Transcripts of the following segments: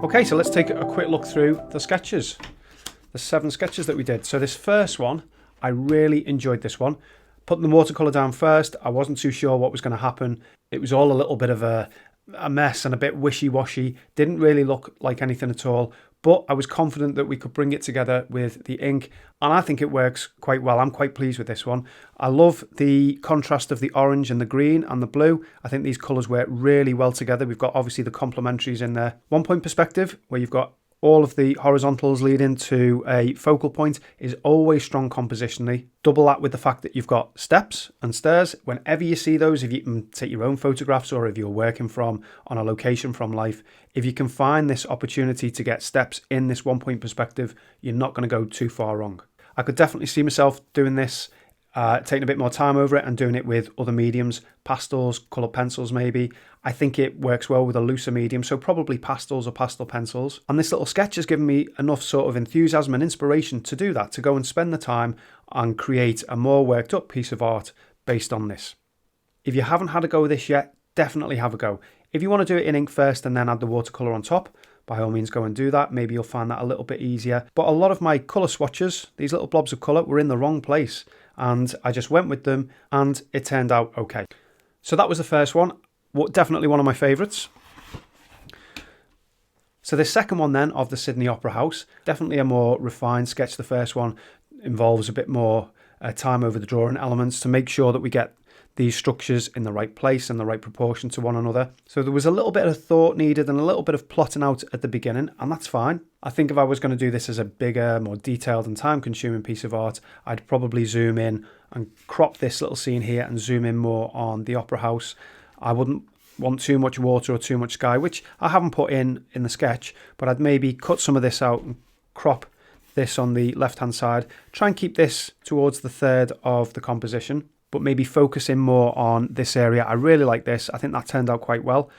Okay, so let's take a quick look through the sketches, the 7 sketches that we did. So this first one, I really enjoyed this one. Putting the watercolour down first, I wasn't too sure what was going to happen. It was all a little bit of a mess and a bit wishy-washy. Didn't really look like anything at all, but I was confident that we could bring it together with the ink, and I think it works quite well. I'm quite pleased with this one. I love the contrast of the orange and the green and the blue. I think these colours work really well together. We've got obviously the complementaries in there. 1 point perspective, where you've got all of the horizontals leading to a focal point, is always strong compositionally. Double that with the fact that you've got steps and stairs. Whenever you see those, if you can take your own photographs or if you're working from on a location from life, if you can find this opportunity to get steps in this 1 point perspective, you're not going to go too far wrong. I could definitely see myself doing this, taking a bit more time over it and doing it with other mediums, pastels, coloured pencils maybe. I think it works well with a looser medium, so probably pastels or pastel pencils. And this little sketch has given me enough sort of enthusiasm and inspiration to do that, to go and spend the time and create a more worked up piece of art based on this. If you haven't had a go with this yet, definitely have a go. If you want to do it in ink first and then add the watercolour on top, by all means go and do that. Maybe you'll find that a little bit easier. But a lot of my colour swatches, these little blobs of colour, were in the wrong place, and I just went with them and it turned out okay. So that was the first one. Definitely one of my favourites. So the second one then, of the Sydney Opera House, definitely a more refined sketch. The first one involves a bit more time over the drawing elements to make sure that we get these structures in the right place and the right proportion to one another. So there was a little bit of thought needed and a little bit of plotting out at the beginning, and that's fine. I think if I was going to do this as a bigger, more detailed and time-consuming piece of art, I'd probably zoom in and crop this little scene here and zoom in more on the Opera House. I wouldn't want too much water or too much sky, which I haven't put in the sketch, but I'd maybe cut some of this out and crop this on the left-hand side. Try and keep this towards the third of the composition, but maybe focusing more on this area. I really like this. I think that turned out quite well.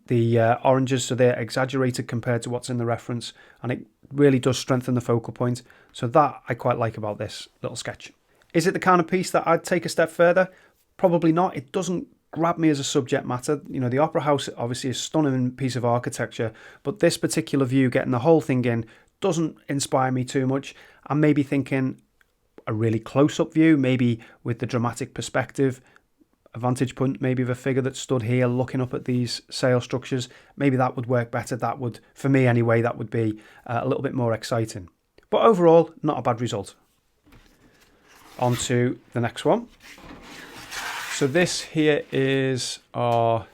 The oranges, so they're exaggerated compared to what's in the reference, and it really does strengthen the focal point. So that I quite like about this little sketch. Is it the kind of piece that I'd take a step further? Probably not. It doesn't grab me as a subject matter. You know, the Opera House obviously is a stunning piece of architecture, but this particular view, getting the whole thing in, doesn't inspire me too much. I'm maybe thinking a really close-up view, maybe with the dramatic perspective, a vantage point maybe of a figure that stood here looking up at these sail structures. Maybe that would work better. That would, for me anyway, that would be a little bit more exciting. But overall, not a bad result. On to the next one. So this here is our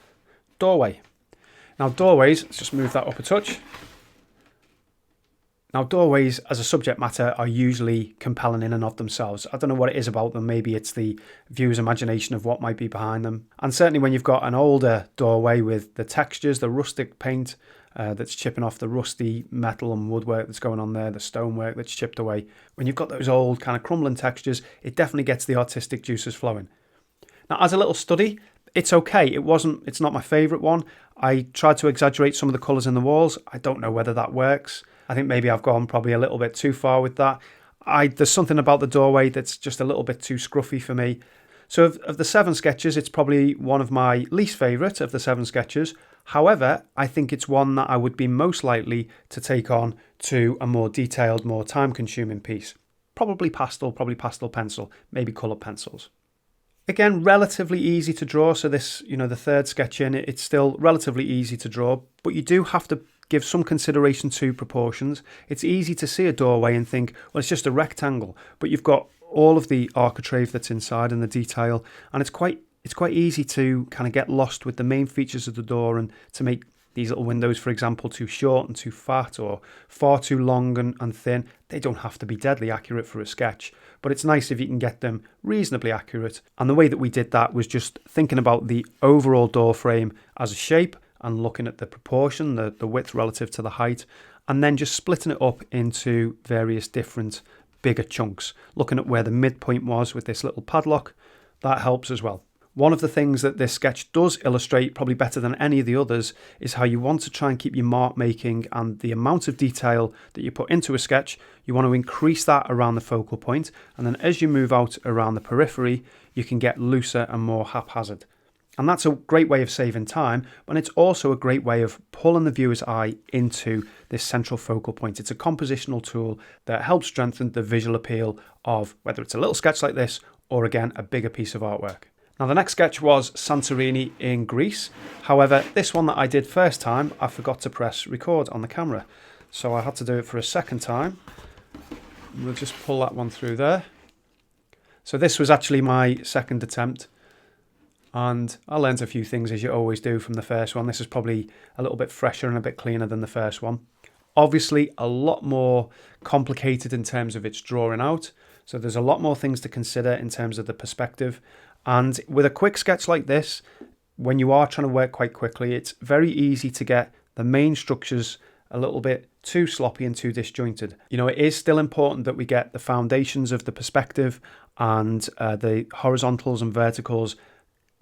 doorway. Now doorways, let's just move that up a touch. Now doorways as a subject matter are usually compelling in and of themselves. I don't know what it is about them. Maybe it's the viewer's imagination of what might be behind them. And certainly when you've got an older doorway with the textures, the rustic paint that's chipping off the rusty metal and woodwork that's going on there, the stonework that's chipped away. When you've got those old kind of crumbling textures, it definitely gets the artistic juices flowing. Now as a little study, it's okay. It's not my favourite one. I tried to exaggerate some of the colours in the walls. I don't know whether that works. I think maybe I've gone probably a little bit too far with that. There's something about the doorway that's just a little bit too scruffy for me. So of the 7 sketches, it's probably one of my least favourite of the 7 sketches. However, I think it's one that I would be most likely to take on to a more detailed, more time-consuming piece. Probably pastel pencil, maybe coloured pencils. Again, relatively easy to draw. So this, the third sketch in, it's still relatively easy to draw, but you do have to give some consideration to proportions. It's easy to see a doorway and think, well, it's just a rectangle, but you've got all of the architrave that's inside and the detail, and it's quite easy to kind of get lost with the main features of the door and to make these little windows, for example, too short and too fat or far too long and thin. They don't have to be deadly accurate for a sketch, but it's nice if you can get them reasonably accurate. And the way that we did that was just thinking about the overall door frame as a shape and looking at the proportion, the width relative to the height, and then just splitting it up into various different bigger chunks, looking at where the midpoint was with this little padlock. That helps as well. One of the things that this sketch does illustrate, probably better than any of the others, is how you want to try and keep your mark making and the amount of detail that you put into a sketch, you want to increase that around the focal point, and then as you move out around the periphery, you can get looser and more haphazard. And that's a great way of saving time, and it's also a great way of pulling the viewer's eye into this central focal point. It's a compositional tool that helps strengthen the visual appeal of whether it's a little sketch like this or, again, a bigger piece of artwork. Now, the next sketch was Santorini in Greece. However, this one that I did first time, I forgot to press record on the camera. So I had to do it for a second time. We'll just pull that one through there. So this was actually my second attempt. And I learned a few things, as you always do, from the first one. This is probably a little bit fresher and a bit cleaner than the first one. Obviously, a lot more complicated in terms of its drawing out. So there's a lot more things to consider in terms of the perspective. And with a quick sketch like this, when you are trying to work quite quickly, it's very easy to get the main structures a little bit too sloppy and too disjointed. You know, it is still important that we get the foundations of the perspective and the horizontals and verticals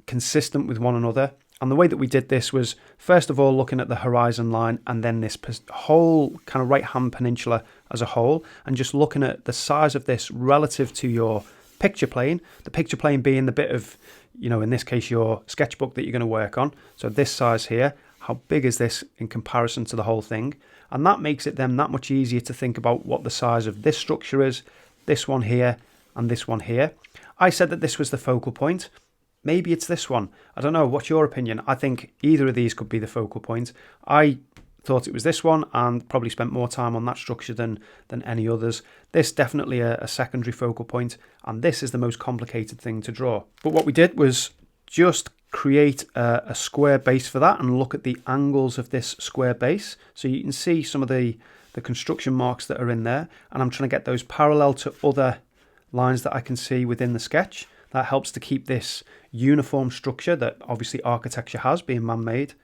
consistent with one another. And the way that we did this was, first of all, looking at the horizon line and then this whole kind of right-hand peninsula as a whole, and just looking at the size of this relative to your picture plane, the picture plane being the bit of, you know, in this case, your sketchbook that you're going to work on. So this size here, how big is this in comparison to the whole thing? And that makes it then that much easier to think about what the size of this structure is, this one here, and this one here. I said that this was the focal point. Maybe it's this one. I don't know. What's your opinion? I think either of these could be the focal point. I thought it was this one and probably spent more time on that structure than any others. This definitely a secondary focal point, and this is the most complicated thing to draw. But what we did was just create a square base for that and look at the angles of this square base. So you can see some of the construction marks that are in there, and I'm trying to get those parallel to other lines that I can see within the sketch. That helps to keep this uniform structure that obviously architecture has, being man-made.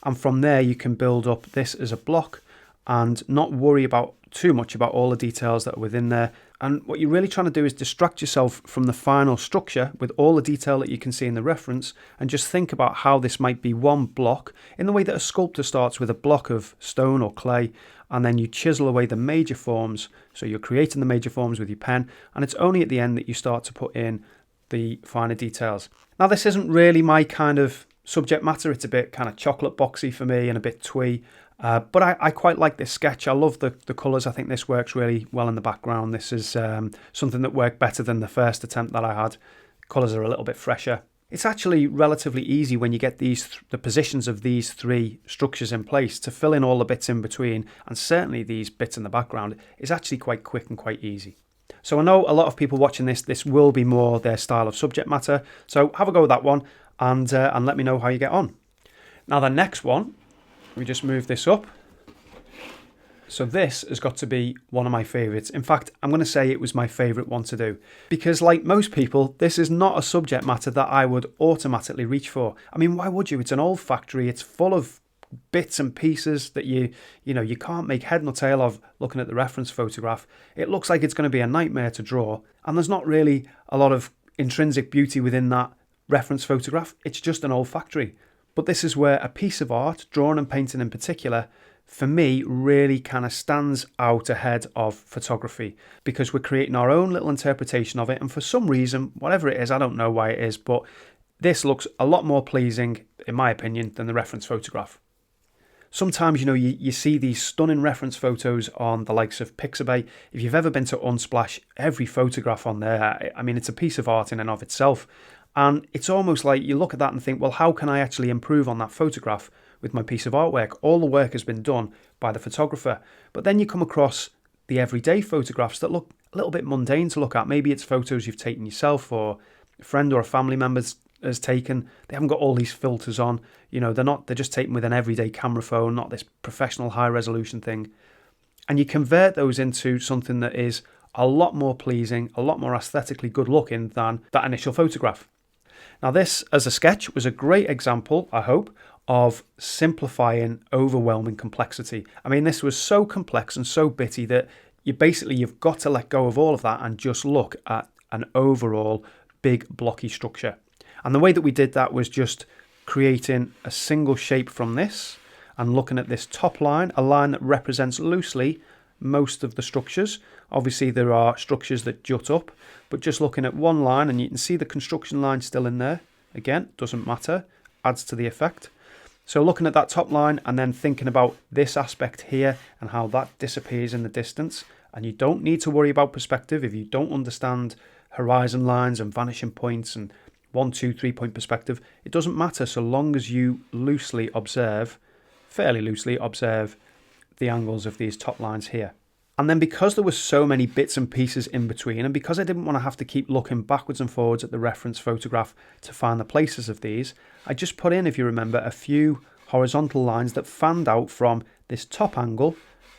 And from there you can build up this as a block and not worry about too much about all the details that are within there. And what you're really trying to do is distract yourself from the final structure with all the detail that you can see in the reference, and just think about how this might be one block in the way that a sculptor starts with a block of stone or clay, and then you chisel away the major forms. So you're creating the major forms with your pen, and it's only at the end that you start to put in the finer details. Now, this isn't really my kind of subject matter. It's a bit kind of chocolate boxy for me and a bit twee, but I quite like this sketch. I love the colours. I think this works really well in the background. This is something that worked better than the first attempt that I had. Colours are a little bit fresher. It's actually relatively easy when you get the positions of these three structures in place to fill in all the bits in between, and certainly these bits in the background is actually quite quick and quite easy. So I know a lot of people watching this will be more their style of subject matter. So have a go with that one and let me know how you get on. Now the next one, we just move this up. So this has got to be one of my favourites. In fact, I'm going to say it was my favourite one to do. Because like most people, this is not a subject matter that I would automatically reach for. I mean, why would you? It's an old factory. It's full of bits and pieces that you can't make head nor tail of looking at the reference photograph. It looks like it's going to be a nightmare to draw, and there's not really a lot of intrinsic beauty within that reference photograph. It's just an old factory. But this is where a piece of art, drawing and painting in particular, for me really kind of stands out ahead of photography, because we're creating our own little interpretation of it, and for some reason, whatever it is, I don't know why it is, but this looks a lot more pleasing, in my opinion, than the reference photograph. Sometimes, you see these stunning reference photos on the likes of Pixabay. If you've ever been to Unsplash, every photograph on there, I mean, it's a piece of art in and of itself. And it's almost like you look at that and think, well, how can I actually improve on that photograph with my piece of artwork? All the work has been done by the photographer. But then you come across the everyday photographs that look a little bit mundane to look at. Maybe it's photos you've taken yourself or a friend or a family member's has taken. They haven't got all these filters on. They're just taken with an everyday camera phone, not this professional high resolution thing. And you convert those into something that is a lot more pleasing, a lot more aesthetically good looking than that initial photograph. Now this, as a sketch, was a great example, I hope, of simplifying overwhelming complexity. I mean, this was so complex and so bitty that you've got to let go of all of that and just look at an overall big blocky structure. And the way that we did that was just creating a single shape from this and looking at this top line, a line that represents loosely most of the structures. Obviously there are structures that jut up, but just looking at one line, and you can see the construction line still in there. again, doesn't matter, adds to the effect. So looking at that top line and then thinking about this aspect here and how that disappears in the distance, and you don't need to worry about perspective if you don't understand horizon lines and vanishing points and 1, 2, 3 point perspective. It doesn't matter so long as you fairly loosely observe the angles of these top lines here. And then because there were so many bits and pieces in between, and because I didn't want to have to keep looking backwards and forwards at the reference photograph to find the places of these, I just put in, if you remember, a few horizontal lines that fanned out from this top angle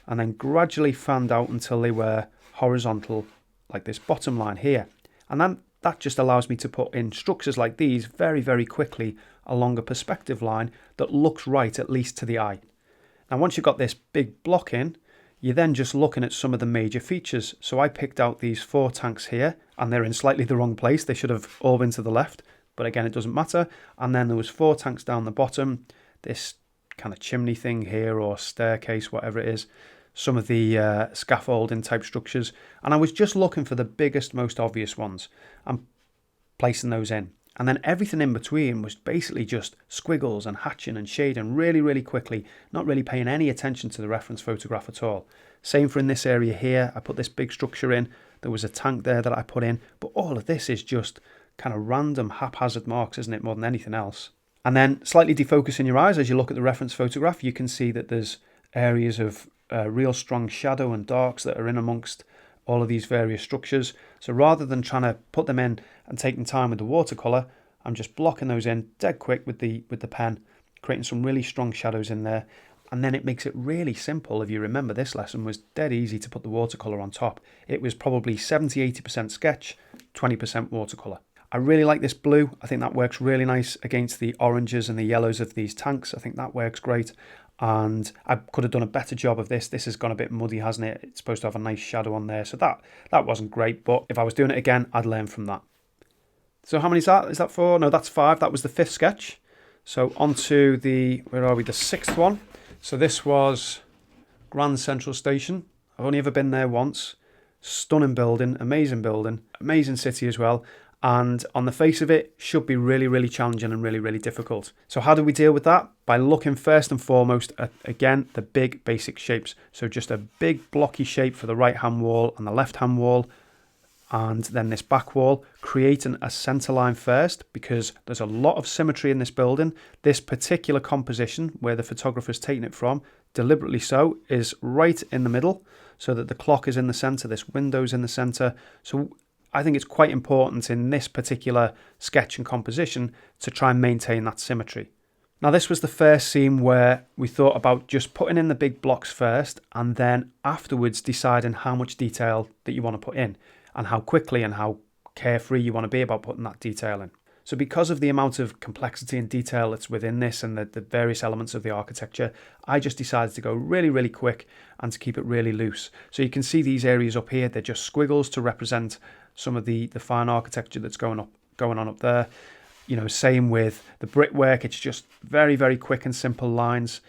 and then gradually fanned out until they were horizontal, like this bottom line here. And then that just allows me to put in structures like these very, very quickly along a perspective line that looks right, at least to the eye. Now, once you've got this big block in, you're then just looking at some of the major features. So I picked out these 4 tanks here, and they're in slightly the wrong place. They should have all been to the left, but again, it doesn't matter. And then there was 4 tanks down the bottom, this kind of chimney thing here, or staircase, whatever it is, some of the scaffolding type structures. And I was just looking for the biggest, most obvious ones and placing those in. And then everything in between was basically just squiggles and hatching and shading really, really quickly, not really paying any attention to the reference photograph at all. Same for in this area here. I put this big structure in. There was a tank there that I put in. But all of this is just kind of random haphazard marks, isn't it, more than anything else? And then slightly defocusing your eyes as you look at the reference photograph, you can see that there's areas of real strong shadow and darks that are in amongst all of these various structures. So rather than trying to put them in and taking time with the watercolour, I'm just blocking those in dead quick with the pen, creating some really strong shadows in there. And then it makes it really simple. If you remember, this lesson was dead easy to put the watercolour on top. It was probably 70-80% sketch, 20% watercolour. I really like this blue. I think that works really nice against the oranges and the yellows of these tanks. I think that works great. And I could have done a better job of this. This has gone a bit muddy, hasn't it? It's supposed to have a nice shadow on there. So that wasn't great. But if I was doing it again, I'd learn from that. So how many is that? Is that 4? No, that's 5. That was the 5th sketch. So on to the, where are we? The 6th one. So this was Grand Central Station. I've only ever been there once. Stunning building, amazing city as well. And on the face of it, should be really, really challenging and really, really difficult. So how do we deal with that? By looking first and foremost at, again, the big basic shapes. So just a big blocky shape for the right-hand wall and the left-hand wall, and then this back wall, creating a center line first, because there's a lot of symmetry in this building. This particular composition, where the photographer's taken it from, deliberately so, is right in the middle, so that the clock is in the center, this window's in the center. So I think it's quite important in this particular sketch and composition to try and maintain that symmetry. Now, this was the first scene where we thought about just putting in the big blocks first and then afterwards deciding how much detail that you want to put in and how quickly and how carefree you want to be about putting that detail in. So because of the amount of complexity and detail that's within this and the various elements of the architecture, I just decided to go really, really quick and to keep it really loose. So you can see these areas up here, they're just squiggles to represent some of the fine architecture that's going on up there. You know, same with the brickwork. It's just very, very quick and simple lines.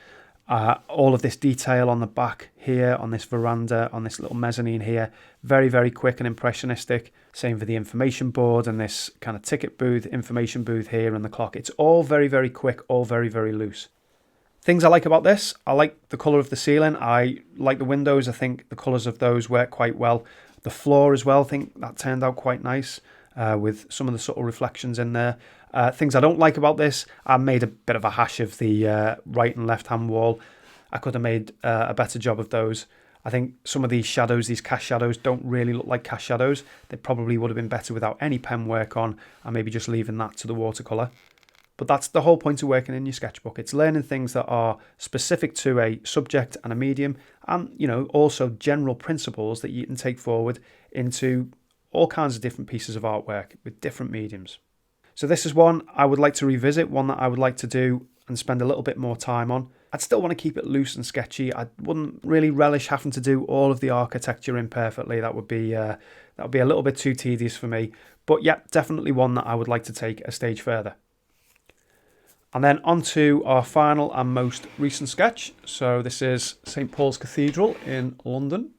All of this detail on the back here, on this veranda, on this little mezzanine here, very, very quick and impressionistic. Same for the information board and this kind of ticket booth, information booth here and the clock. It's all very, very quick, all very, very loose. Things I like about this, I like the colour of the ceiling. I like the windows. I think the colours of those work quite well. The floor as well, I think that turned out quite nice with some of the subtle reflections in there. Things I don't like about this, I made a bit of a hash of the right and left hand wall. I could have made a better job of those. I think some of these shadows, these cast shadows, don't really look like cast shadows. They probably would have been better without any pen work on and maybe just leaving that to the watercolour. But that's the whole point of working in your sketchbook. It's learning things that are specific to a subject and a medium, and also general principles that you can take forward into all kinds of different pieces of artwork with different mediums. So this is one I would like to revisit, one that I would like to do and spend a little bit more time on. I'd still want to keep it loose and sketchy. I wouldn't really relish having to do all of the architecture imperfectly. That would be a little bit too tedious for me. But yeah, definitely one that I would like to take a stage further. And then on to our final and most recent sketch. So this is St. Paul's Cathedral in London.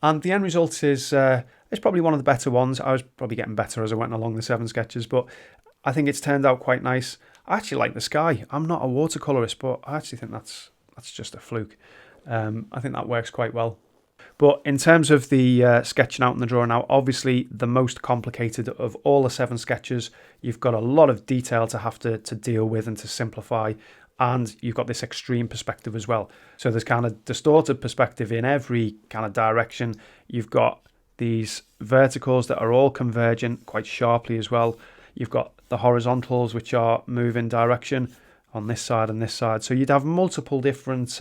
And the end result is a It's probably one of the better ones. I was probably getting better as I went along the 7 sketches, but I think it's turned out quite nice. I actually like the sky. I'm not a watercolourist, but I actually think that's just a fluke. I think that works quite well. But in terms of the sketching out and the drawing out, obviously the most complicated of all the 7 sketches. You've got a lot of detail to have to deal with and to simplify, and you've got this extreme perspective as well. So there's kind of distorted perspective in every kind of direction. You've got these verticals that are all converging quite sharply as well. You've got the horizontals which are moving direction on this side and this side. So you'd have multiple different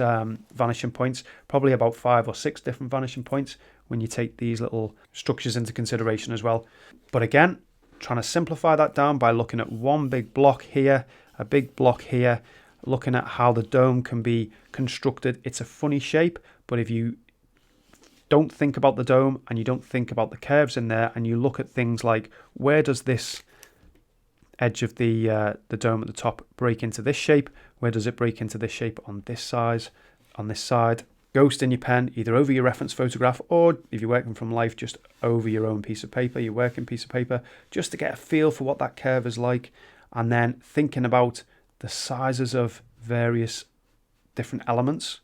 vanishing points, probably about 5 or 6 different vanishing points when you take these little structures into consideration as well. But again, trying to simplify that down by looking at one big block here, a big block here, looking at how the dome can be constructed. It's a funny shape, but if you don't think about the dome and you don't think about the curves in there, and you look at things like, where does this edge of the dome at the top break into this shape? Where does it break into this shape on this size, on this side? Ghost in your pen, either over your reference photograph, or if you're working from life, just over your own piece of paper, your working piece of paper, just to get a feel for what that curve is like. And then thinking about the sizes of various different elements.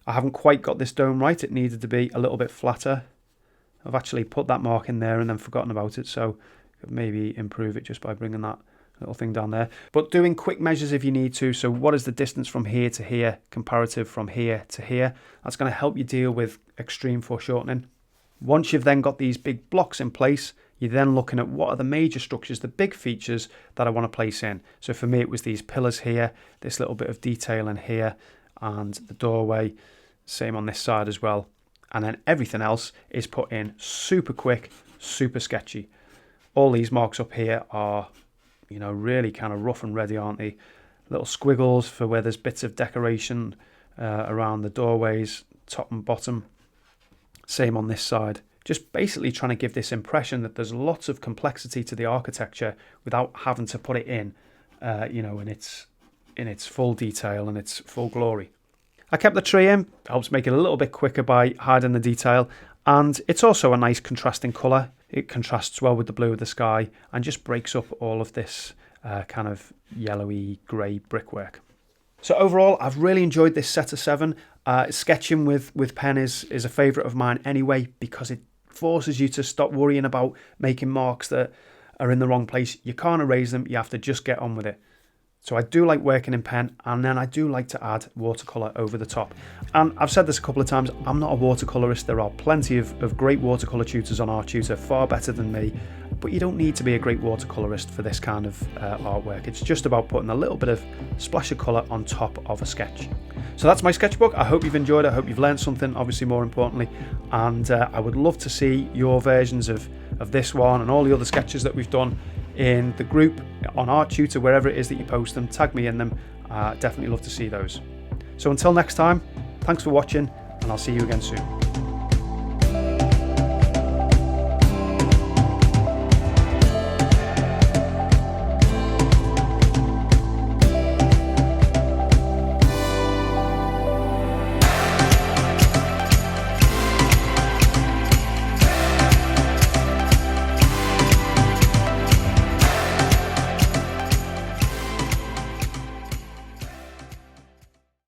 I haven't quite got this dome right. It needed to be a little bit flatter. I've actually put that mark in there and then forgotten about it, so maybe improve it just by bringing that little thing down there. But doing quick measures if you need to. So what is the distance from here to here, comparative from here to here? That's going to help you deal with extreme foreshortening. Once you've then got these big blocks in place, you're then looking at what are the major structures, the big features that I want to place in. So for me, it was these pillars here, this little bit of detail in here, and the doorway, same on this side as well. And then everything else is put in super quick, super sketchy. All these marks up here are, you know, really kind of rough and ready, aren't they? Little squiggles for where there's bits of decoration around the doorways, top and bottom. Same on this side. Just basically trying to give this impression that there's lots of complexity to the architecture without having to put it in, you know, in its full detail and its full glory. I kept the tree in, helps make it a little bit quicker by hiding the detail, and it's also a nice contrasting colour. It contrasts well with the blue of the sky and just breaks up all of this kind of yellowy grey brickwork. So overall, I've really enjoyed this set of 7. Sketching with pen is a favourite of mine anyway, because it forces you to stop worrying about making marks that are in the wrong place. You can't erase them, you have to just get on with it. So I do like working in pen, and then I do like to add watercolour over the top. And I've said this a couple of times, I'm not a watercolourist. There are plenty of great watercolour tutors on ArtTutor, far better than me, but you don't need to be a great watercolourist for this kind of artwork. It's just about putting a little bit of splash of colour on top of a sketch. So that's my sketchbook. I hope you've enjoyed it. I hope you've learned something, obviously more importantly, and I would love to see your versions of this one and all the other sketches that we've done in the group on ArtTutor, wherever it is that you post them. Tag me in them. Definitely love to see those. So until next time, thanks for watching, and I'll see you again soon.